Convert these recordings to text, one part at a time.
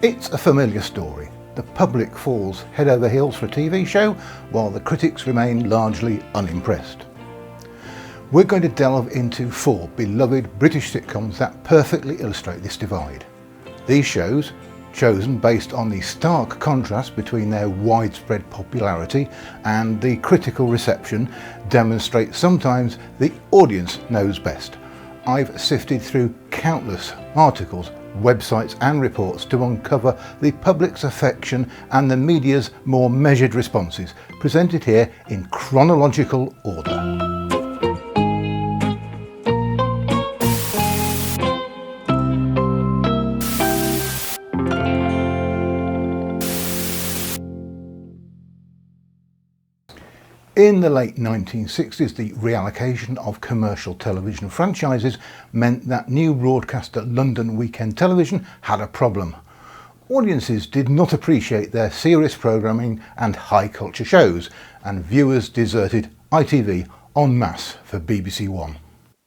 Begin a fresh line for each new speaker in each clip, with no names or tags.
It's a familiar story. The public falls head over heels for a TV show, while the critics remain largely unimpressed. We're going to delve into 4 beloved British sitcoms that perfectly illustrate this divide. These shows, chosen based on the stark contrast between their widespread popularity and the critical reception, demonstrate sometimes the audience knows best. I've sifted through countless articles, websites and reports to uncover the public's affection and the media's more measured responses, presented here in chronological order. In the late 1960s, the reallocation of commercial television franchises meant that new broadcaster London Weekend Television had a problem. Audiences did not appreciate their serious programming and high culture shows, and viewers deserted ITV en masse for BBC One.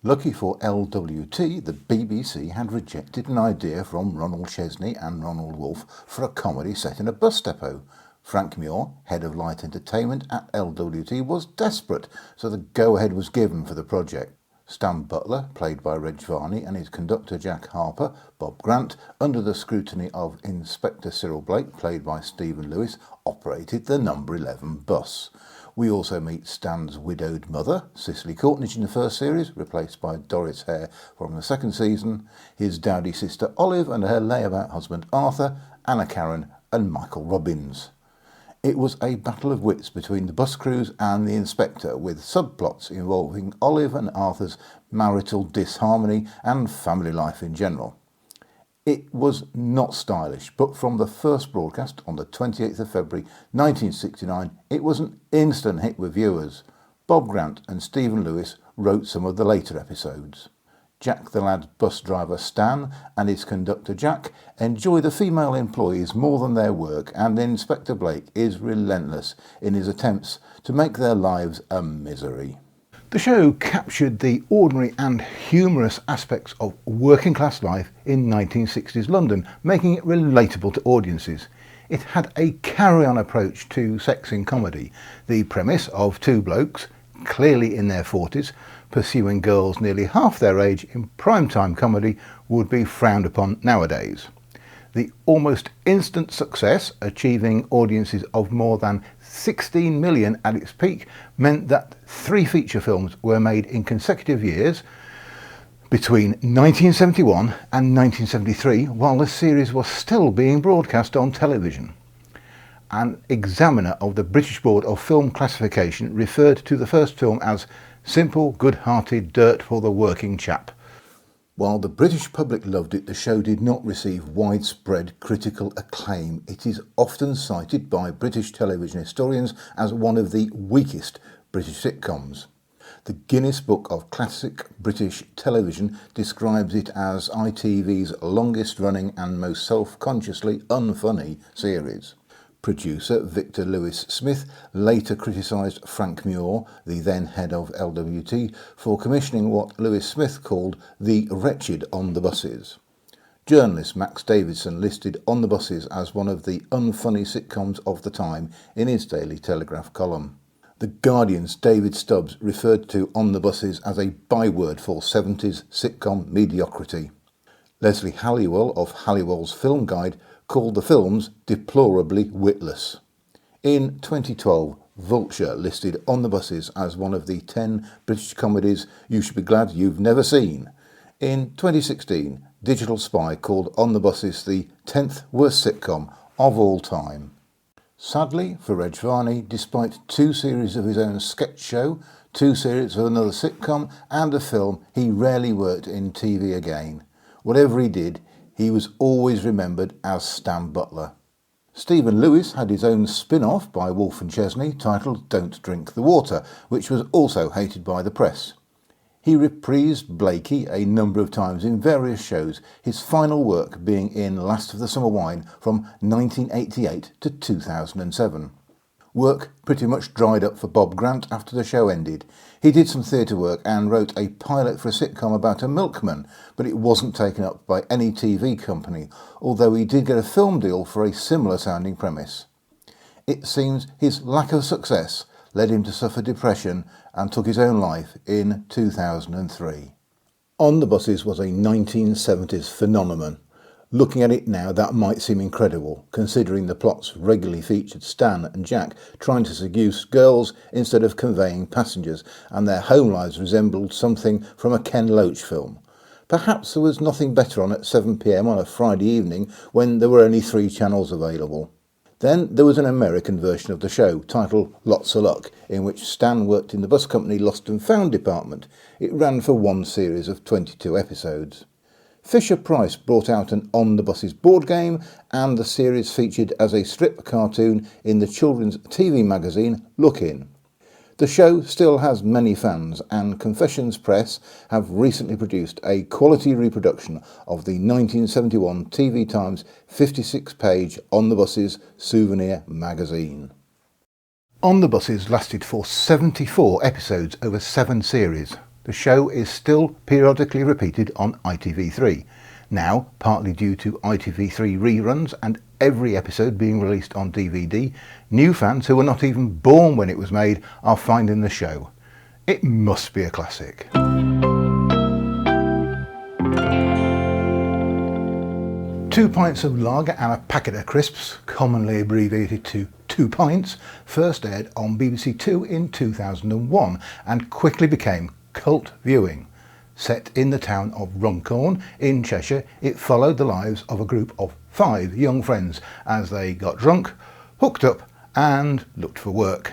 Lucky for LWT, the BBC had rejected an idea from Ronald Chesney and Ronald Wolfe for a comedy set in a bus depot. Frank Muir, head of light entertainment at LWT, was desperate, so the go-ahead was given for the project. Stan Butler, played by Reg Varney, and his conductor Jack Harper, Bob Grant, under the scrutiny of Inspector Cyril Blake, played by Stephen Lewis, operated the number 11 bus. We also meet Stan's widowed mother, Cicely Courtnidge in the first series, replaced by Doris Hare from the second season, his dowdy sister Olive and her layabout husband Arthur, Anna Karen and Michael Robbins. It was a battle of wits between the bus crews and the inspector, with subplots involving Olive and Arthur's marital disharmony and family life in general. It was not stylish, but from the first broadcast on the 28th of February 1969, it was an instant hit with viewers. Bob Grant and Stephen Lewis wrote some of the later episodes. Jack the Lad's bus driver Stan and his conductor Jack enjoy the female employees more than their work, and Inspector Blake is relentless in his attempts to make their lives a misery. The show captured the ordinary and humorous aspects of working class life in 1960s London, making it relatable to audiences. It had a carry-on approach to sex in comedy. The premise of 2 blokes, clearly in their 40s, pursuing girls nearly half their age in primetime comedy would be frowned upon nowadays. The almost instant success, achieving audiences of more than 16 million at its peak, meant that 3 feature films were made in consecutive years between 1971 and 1973, while the series was still being broadcast on television. An examiner of the British Board of Film Classification referred to the first film as simple, good-hearted dirt for the working chap. While the British public loved it, the show did not receive widespread critical acclaim. It is often cited by British television historians as one of the weakest British sitcoms. The Guinness Book of Classic British Television describes it as ITV's longest running and most self-consciously unfunny series. Producer Victor Lewis Smith later criticised Frank Muir, the then head of LWT, for commissioning what Lewis Smith called the wretched On the Buses. Journalist Max Davidson listed On the Buses as one of the unfunny sitcoms of the time in his Daily Telegraph column. The Guardian's David Stubbs referred to On the Buses as a byword for 70s sitcom mediocrity. Leslie Halliwell of Halliwell's Film Guide called the films deplorably witless. In 2012, Vulture listed On the Buses as one of the 10 British comedies you should be glad you've never seen. In 2016, Digital Spy called On the Buses the 10th worst sitcom of all time. Sadly for Reg Varney, despite 2 series of his own sketch show, 2 series of another sitcom and a film, he rarely worked in TV again. Whatever he did, he was always remembered as Stan Butler. Stephen Lewis had his own spin-off by Wolfe and Chesney titled Don't Drink the Water, which was also hated by the press. He reprised Blakey a number of times in various shows, his final work being in Last of the Summer Wine from 1988 to 2007. Work pretty much dried up for Bob Grant after the show ended. He did some theatre work and wrote a pilot for a sitcom about a milkman, but it wasn't taken up by any TV company, although he did get a film deal for a similar sounding premise. It seems his lack of success led him to suffer depression and took his own life in 2003. On the Buses was a 1970s phenomenon. Looking at it now, that might seem incredible, considering the plots regularly featured Stan and Jack trying to seduce girls instead of conveying passengers, and their home lives resembled something from a Ken Loach film. Perhaps there was nothing better on at 7 p.m. on a Friday evening when there were only 3 channels available. Then there was an American version of the show, titled Lots of Luck, in which Stan worked in the bus company Lost and Found department. It ran for one series of 22 episodes. Fisher-Price brought out an On the Buses board game, and the series featured as a strip cartoon in the children's TV magazine Look In. The show still has many fans, and Confessions Press have recently produced a quality reproduction of the 1971 TV Times 56-page On the Buses souvenir magazine. On the Buses lasted for 74 episodes over 7 series. The show is still periodically repeated on ITV3, now partly due to ITV3 reruns and every episode being released on DVD. New fans who were not even born when it was made are finding the show. It must be a classic. 2 pints of lager and a packet of crisps, commonly abbreviated to 2 pints, first aired on BBC Two in 2001 and quickly became cult viewing. Set in the town of Runcorn in Cheshire, it followed the lives of a group of 5 young friends as they got drunk, hooked up and looked for work.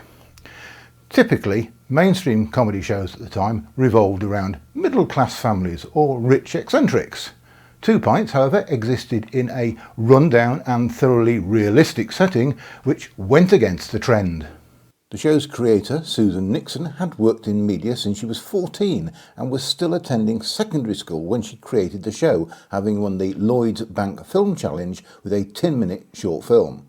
Typically, mainstream comedy shows at the time revolved around middle-class families or rich eccentrics. 2 Pints, however, existed in a run-down and thoroughly realistic setting which went against the trend. The show's creator, Susan Nixon, had worked in media since she was 14 and was still attending secondary school when she created the show, having won the Lloyds Bank Film Challenge with a 10-minute short film.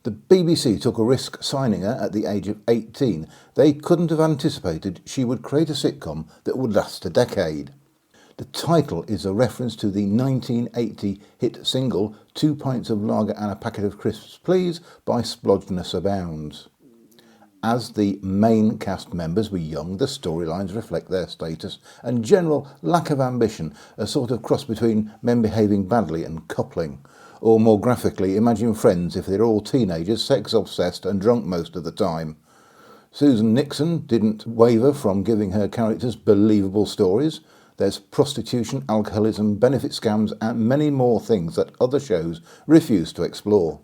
The BBC took a risk signing her at the age of 18. They couldn't have anticipated she would create a sitcom that would last a decade. The title is a reference to the 1980 hit single 2 Pints of Lager and a Packet of Crisps Please by Splodgeness Abounds. As the main cast members were young, the storylines reflect their status and general lack of ambition, a sort of cross between Men Behaving Badly and Coupling. Or more graphically, imagine Friends if they're all teenagers, sex-obsessed and drunk most of the time. Susan Nixon didn't waver from giving her characters believable stories. There's prostitution, alcoholism, benefit scams and many more things that other shows refuse to explore.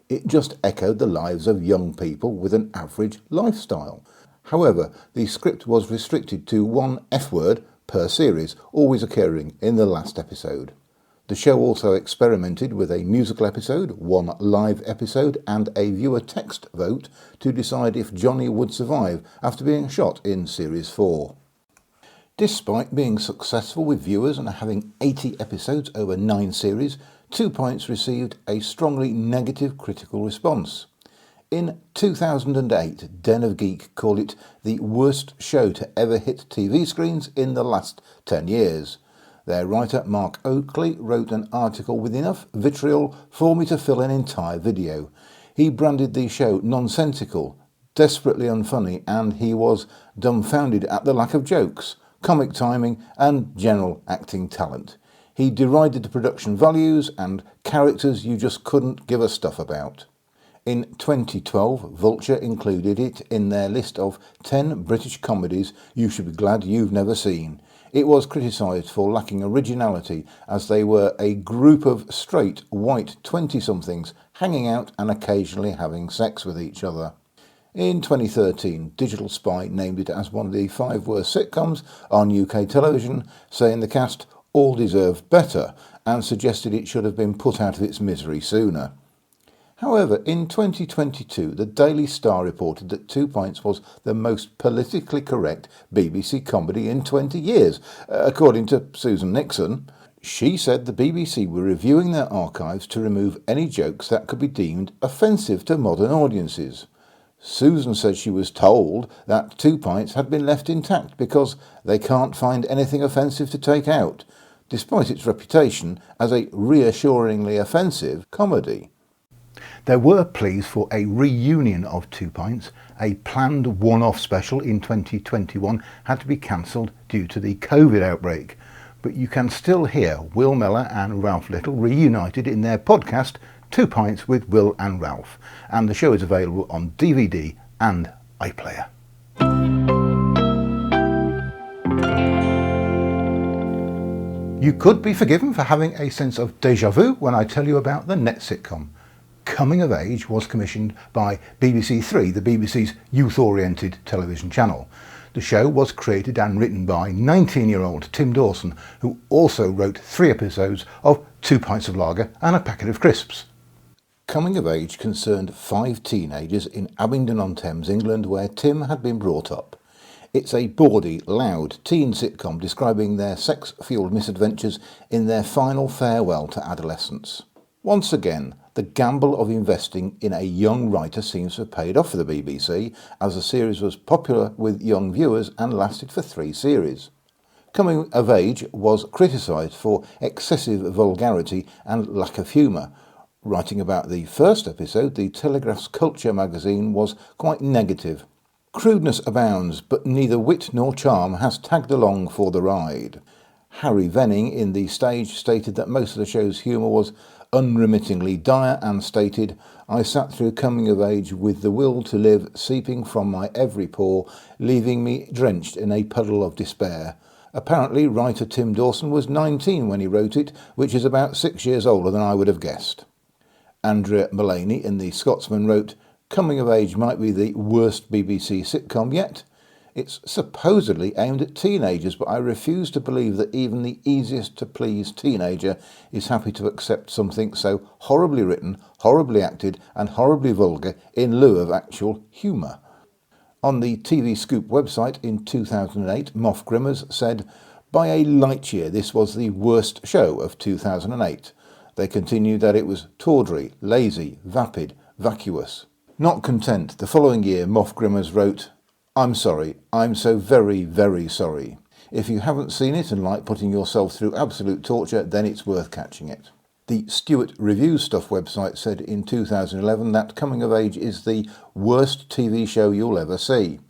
It just echoed the lives of young people with an average lifestyle. However, the script was restricted to 1 F-word per series, always occurring in the last episode. The show also experimented with a musical episode, 1 live episode and a viewer text vote to decide if Johnny would survive after being shot in Series 4. Despite being successful with viewers and having 80 episodes over 9 series, 2 Pints received a strongly negative critical response. In 2008, Den of Geek called it the worst show to ever hit TV screens in the last 10 years. Their writer Mark Oakley wrote an article with enough vitriol for me to fill an entire video. He branded the show nonsensical, desperately unfunny, and he was dumbfounded at the lack of jokes, comic timing and general acting talent. He derided the production values and characters you just couldn't give a stuff about. In 2012, Vulture included it in their list of 10 British comedies you should be glad you've never seen. It was criticised for lacking originality, as they were a group of straight, white 20-somethings hanging out and occasionally having sex with each other. In 2013, Digital Spy named it as one of the 5 worst sitcoms on UK television, saying the cast all deserved better and suggested it should have been put out of its misery sooner. However, in 2022, the Daily Star reported that 2 Pints was the most politically correct BBC comedy in 20 years, according to Susan Nixon. She said the BBC were reviewing their archives to remove any jokes that could be deemed offensive to modern audiences.
Susan said she was told that 2 Pints had been left intact because they can't find anything offensive to take out, despite its reputation as a reassuringly offensive comedy.
There were pleas for a reunion of 2 Pints. A planned one-off special in 2021 had to be cancelled due to the COVID outbreak. But you can still hear Will Mellor and Ralph Little reunited in their podcast 2 Pints with Will and Ralph, and the show is available on DVD and iPlayer. You could be forgiven for having a sense of déjà vu when I tell you about the net sitcom. Coming of Age was commissioned by BBC Three, the BBC's youth-oriented television channel. The show was created and written by 19-year-old Tim Dawson, who also wrote 3 episodes of 2 Pints of Lager and a Packet of Crisps.
Coming of Age concerned 5 teenagers in Abingdon-on-Thames, England, where Tim had been brought up. It's a bawdy, loud teen sitcom describing their sex-fueled misadventures in their final farewell to adolescence. Once again, the gamble of investing in a young writer seems to have paid off for the BBC, as the series was popular with young viewers and lasted for 3 series. Coming of Age was criticised for excessive vulgarity and lack of humour. Writing about the first episode, the Telegraph's Culture magazine was quite negative. Crudeness abounds, but neither wit nor charm has tagged along for the ride. Harry Venning in The Stage stated that most of the show's humour was unremittingly dire and stated, "I sat through Coming of Age with the will to live seeping from my every pore, leaving me drenched in a puddle of despair." Apparently, writer Tim Dawson was 19 when he wrote it, which is about 6 years older than I would have guessed. Andrea Mullaney in The Scotsman wrote, "Coming of Age might be the worst BBC sitcom yet. It's supposedly aimed at teenagers, but I refuse to believe that even the easiest to please teenager is happy to accept something so horribly written, horribly acted and horribly vulgar in lieu of actual humour." On the TV Scoop website in 2008, Moff Grimmers said, "By a light year this was the worst show of 2008. They continued that it was tawdry, lazy, vapid, vacuous." Not content, the following year Moff Grimmers wrote, "I'm sorry, I'm so very, very sorry. If you haven't seen it and like putting yourself through absolute torture, then it's worth catching it." The Stewart Review Stuff website said in 2011 that Coming of Age is the worst TV show you'll ever see.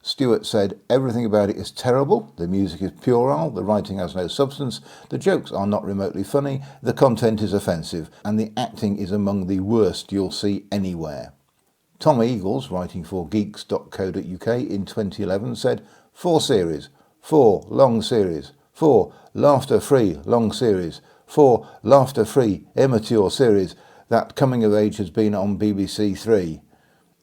Stewart said, "Everything about it is terrible, the music is puerile, the writing has no substance, the jokes are not remotely funny, the content is offensive, and the acting is among the worst you'll see anywhere." Tom Eagles, writing for geeks.co.uk in 2011, said, 4 series, 4 long series, 4 laughter-free long series, 4 laughter-free immature series, that Coming of Age has been on BBC Three.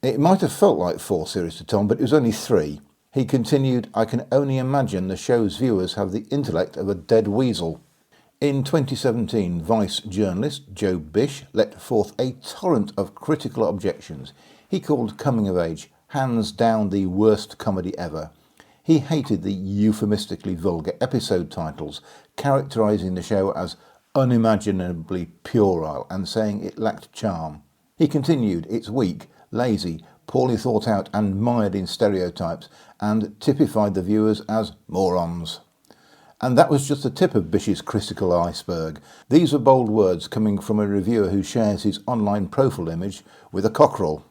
It might have felt like 4 series to Tom, but it was only 3. He continued, "I can only imagine the show's viewers have the intellect of a dead weasel." In 2017, Vice journalist Joe Bish let forth a torrent of critical objections. He called Coming of Age hands down the worst comedy ever. He hated the euphemistically vulgar episode titles, characterising the show as unimaginably puerile and saying it lacked charm. He continued, "It's weak, lazy, poorly thought out and mired in stereotypes," and typified the viewers as morons. And that was just the tip of Bish's critical iceberg. These are bold words coming from a reviewer who shares his online profile image with a cockerel.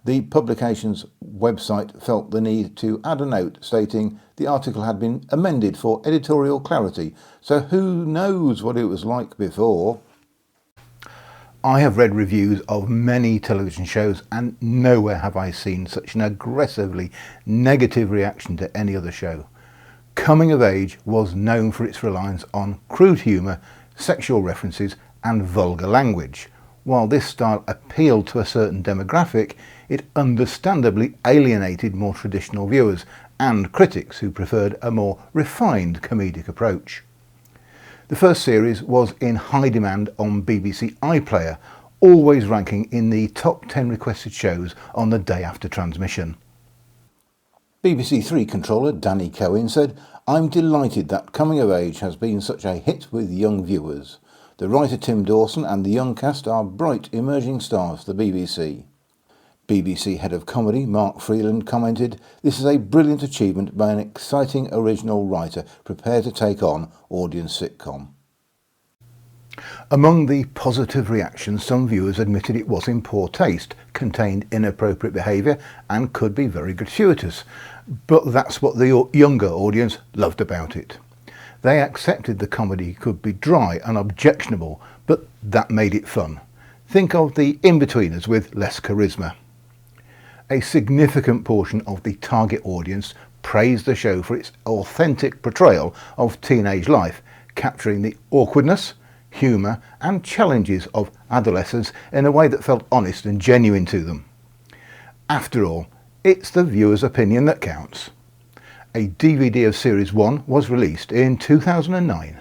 The publication's website felt the need to add a note stating the article had been amended for editorial clarity, so who knows what it was like before.
I have read reviews of many television shows and nowhere have I seen such an aggressively negative reaction to any other show. Coming of Age was known for its reliance on crude humour, sexual references and vulgar language. While this style appealed to a certain demographic, it understandably alienated more traditional viewers and critics who preferred a more refined comedic approach. The first series was in high demand on BBC iPlayer, always ranking in the top 10 requested shows on the day after transmission.
BBC Three controller Danny Cohen said, "I'm delighted that Coming of Age has been such a hit with young viewers. The writer Tim Dawson and the young cast are bright emerging stars for the BBC." BBC head of comedy Mark Freeland commented, "This is a brilliant achievement by an exciting original writer prepared to take on audience sitcom."
Among the positive reactions, some viewers admitted it was in poor taste, contained inappropriate behaviour and could be very gratuitous. But that's what the younger audience loved about it. They accepted the comedy could be dry and objectionable, but that made it fun. Think of the in-betweeners with less charisma. A significant portion of the target audience praised the show for its authentic portrayal of teenage life, capturing the awkwardness, humour and challenges of adolescence in a way that felt honest and genuine to them. After all, it's the viewer's opinion that counts. A DVD of Series 1 was released in 2009.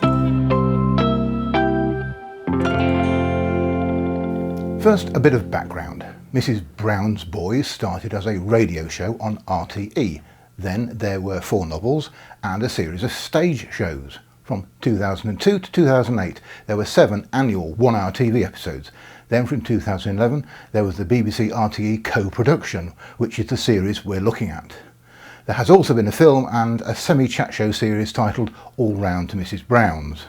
First, a bit of background. Mrs. Brown's Boys started as a radio show on RTE. Then there were 4 novels and a series of stage shows. From 2002 to 2008, there were 7 annual 1-hour TV episodes. Then from 2011, there was the BBC RTE co-production, which is the series we're looking at. There has also been a film and a semi-chat show series titled All Round to Mrs. Brown's.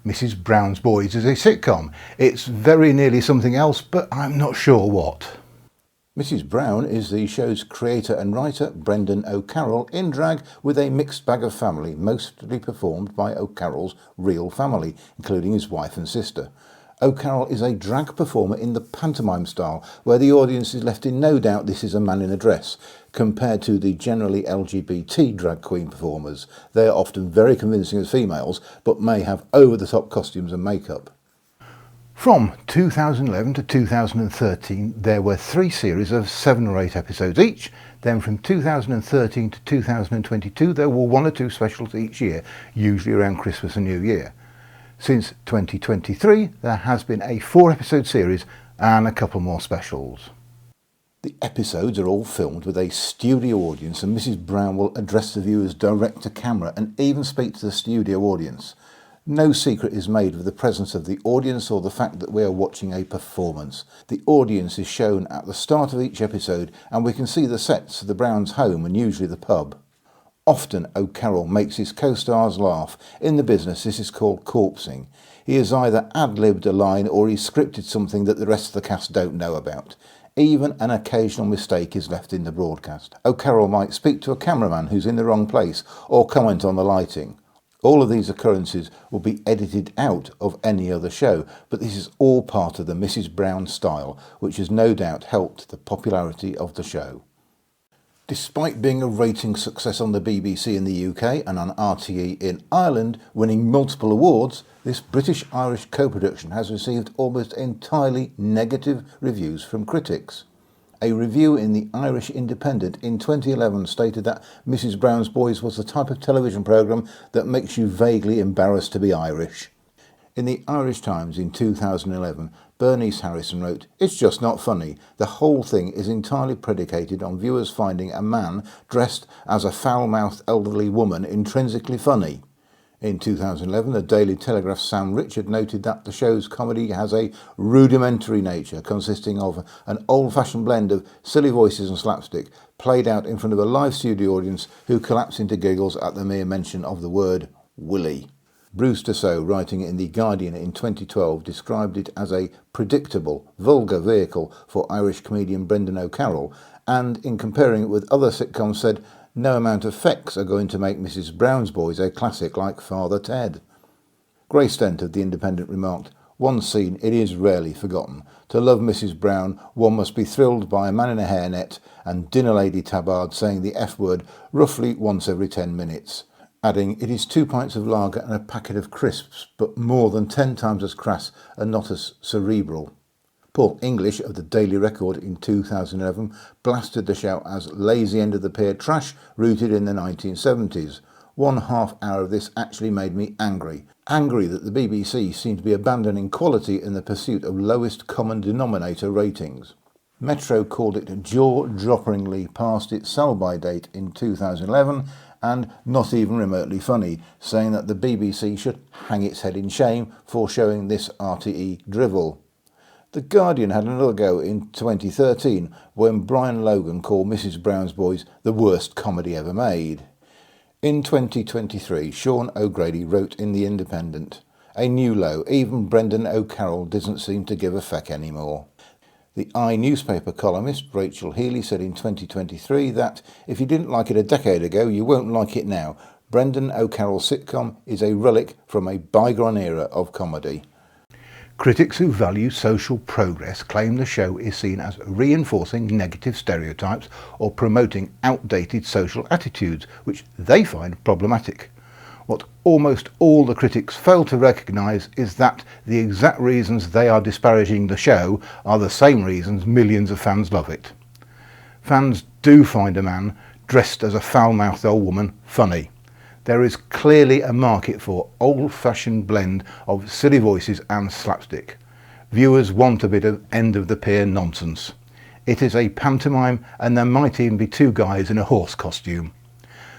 Mrs. Brown's Boys is a sitcom. It's very nearly something else, but I'm not sure what.
Mrs. Brown is the show's creator and writer Brendan O'Carroll in drag with a mixed bag of family, mostly performed by O'Carroll's real family, including his wife and sister. O'Carroll is a drag performer in the pantomime style, where the audience is left in no doubt this is a man in a dress, compared to the generally LGBT drag queen performers. They are often very convincing as females, but may have over-the-top costumes and makeup.
From 2011 to 2013, there were 3 series of 7 or 8 episodes each. Then from 2013 to 2022, there were 1 or 2 specials each year, usually around Christmas and New Year. Since 2023, there has been a 4-episode series and a couple more specials.
The episodes are all filmed with a studio audience, and Mrs. Brown will address the viewers direct to camera and even speak to the studio audience. No secret is made of the presence of the audience or the fact that we are watching a performance. The audience is shown at the start of each episode, and we can see the sets of the Browns' home and usually the pub. Often O'Carroll makes his co-stars laugh. In the business, this is called corpsing. He has either ad-libbed a line or he's scripted something that the rest of the cast don't know about. Even an occasional mistake is left in the broadcast. O'Carroll might speak to a cameraman who's in the wrong place or comment on the lighting. All of these occurrences will be edited out of any other show, but this is all part of the Mrs. Brown style, which has no doubt helped the popularity of the show. Despite being a rating success on the BBC in the UK and on RTE in Ireland, winning multiple awards, this British-Irish co-production has received almost entirely negative reviews from critics. A review in the Irish Independent in 2011 stated that Mrs. Brown's Boys was the type of television programme that makes you vaguely embarrassed to be Irish. In the Irish Times in 2011, Bernice Harrison wrote, "It's just not funny. The whole thing is entirely predicated on viewers finding a man dressed as a foul-mouthed elderly woman intrinsically funny." In 2011, the Daily Telegraph's Sam Richard noted that the show's comedy has a rudimentary nature consisting of an old-fashioned blend of silly voices and slapstick, played out in front of a live studio audience who collapse into giggles at the mere mention of the word Willie. Bruce Dassault, writing in The Guardian in 2012, described it as a predictable, vulgar vehicle for Irish comedian Brendan O'Carroll, and in comparing it with other sitcoms said, "No amount of effects are going to make Mrs. Brown's Boys a classic like Father Ted." Gray Stent of The Independent remarked, "One scene it is rarely forgotten. To love Mrs. Brown, one must be thrilled by a man in a hairnet and dinner lady tabard saying the F word roughly once every 10 minutes. Adding, "It is 2 pints of lager and a packet of crisps, but more than 10 times as crass and not as cerebral." Paul English of the Daily Record in 2011 blasted the show as lazy end of the pier trash rooted in the 1970s. 1.5 hours of this actually made me angry. Angry that the BBC seemed to be abandoning quality in the pursuit of lowest common denominator ratings. Metro called it jaw-droppingly past its sell-by date in 2011 and not even remotely funny, saying that the BBC should hang its head in shame for showing this RTE drivel. The Guardian had another go in 2013 when Brian Logan called Mrs. Brown's Boys the worst comedy ever made. In 2023, Sean O'Grady wrote in The Independent, "A new low, even Brendan O'Carroll doesn't seem to give a feck anymore." The newspaper columnist Rachel Healy said in 2023 that if you didn't like it a decade ago, you won't like it now. Brendan O'Carroll's sitcom is a relic from a bygone era of comedy.
Critics who value social progress claim the show is seen as reinforcing negative stereotypes or promoting outdated social attitudes, which they find problematic. What almost all the critics fail to recognise is that the exact reasons they are disparaging the show are the same reasons millions of fans love it. Fans do find a man dressed as a foul-mouthed old woman funny. There is clearly a market for old-fashioned blend of silly voices and slapstick. Viewers want a bit of end-of-the-pier nonsense. It is a pantomime, and there might even be two guys in a horse costume.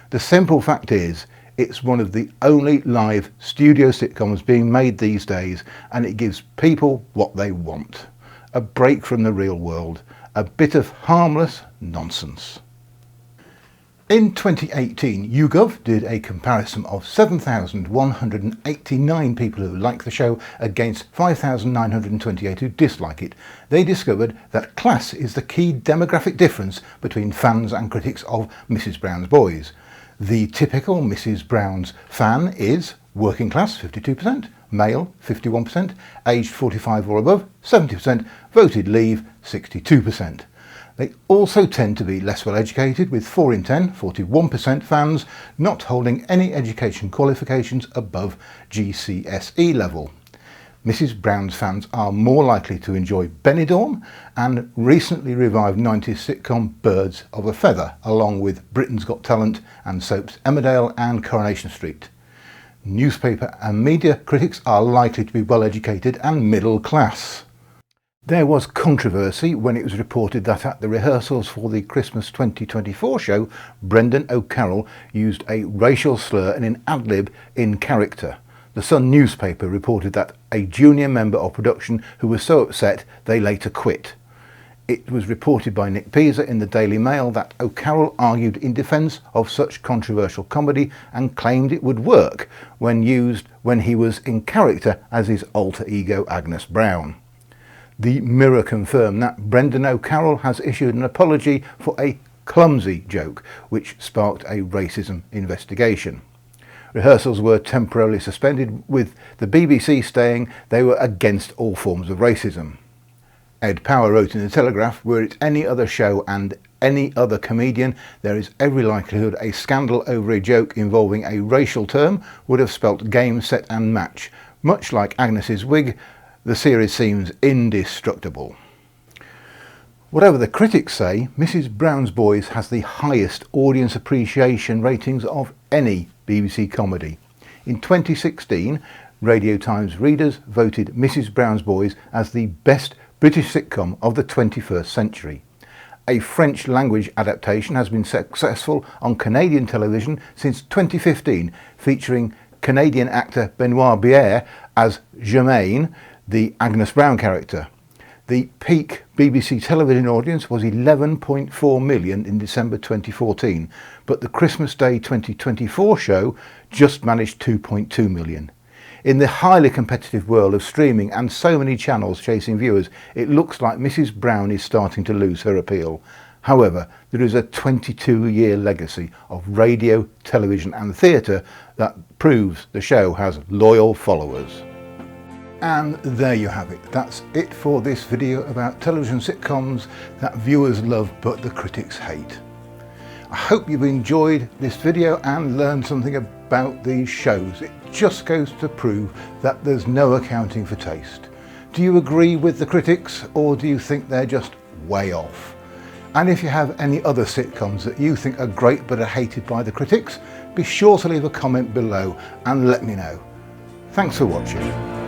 The simple fact is, it's one of the only live studio sitcoms being made these days, and it gives people what they want. A break from the real world, a bit of harmless nonsense. In 2018, YouGov did a comparison of 7,189 people who like the show against 5,928 who dislike it. They discovered that class is the key demographic difference between fans and critics of Mrs. Brown's Boys. The typical Mrs. Brown's fan is working class, 52%, male, 51%, aged 45 or above, 70%, voted leave, 62%. They also tend to be less well educated, with 4 in 10, 41% fans, not holding any education qualifications above GCSE level. Mrs. Brown's fans are more likely to enjoy Benidorm and recently revived 90s sitcom Birds of a Feather, along with Britain's Got Talent and soaps Emmerdale and Coronation Street. Newspaper and media critics are likely to be well educated and middle class. There was controversy when it was reported that at the rehearsals for the Christmas 2024 show, Brendan O'Carroll used a racial slur and an ad-lib in character. The Sun newspaper reported that a junior member of production who was so upset they later quit. It was reported by Nick Pisa in the Daily Mail that O'Carroll argued in defence of such controversial comedy and claimed it would work when used when he was in character as his alter ego Agnes Brown. The Mirror confirmed that Brendan O'Carroll has issued an apology for a clumsy joke, which sparked a racism investigation. Rehearsals were temporarily suspended, with the BBC saying they were against all forms of racism. Ed Power wrote in The Telegraph, "Were it any other show and any other comedian, there is every likelihood a scandal over a joke involving a racial term would have spelt game, set and match. Much like Agnes's wig, the series seems indestructible." Whatever the critics say, Mrs. Brown's Boys has the highest audience appreciation ratings of any BBC comedy. In 2016, Radio Times readers voted Mrs. Brown's Boys as the best British sitcom of the 21st century. A French language adaptation has been successful on Canadian television since 2015, featuring Canadian actor Benoit Beier as Germaine, the Agnes Brown character. The peak BBC television audience was 11.4 million in December 2014, but the Christmas Day 2024 show just managed 2.2 million. In the highly competitive world of streaming and so many channels chasing viewers, it looks like Mrs. Brown is starting to lose her appeal. However, there is a 22-year legacy of radio, television and theatre that proves the show has loyal followers. And there you have it. That's it for this video about television sitcoms that viewers love but the critics hate. I hope you've enjoyed this video and learned something about these shows. It just goes to prove that there's no accounting for taste. Do you agree with the critics, or do you think they're just way off? And if you have any other sitcoms that you think are great but are hated by the critics, be sure to leave a comment below and let me know. Thanks for watching.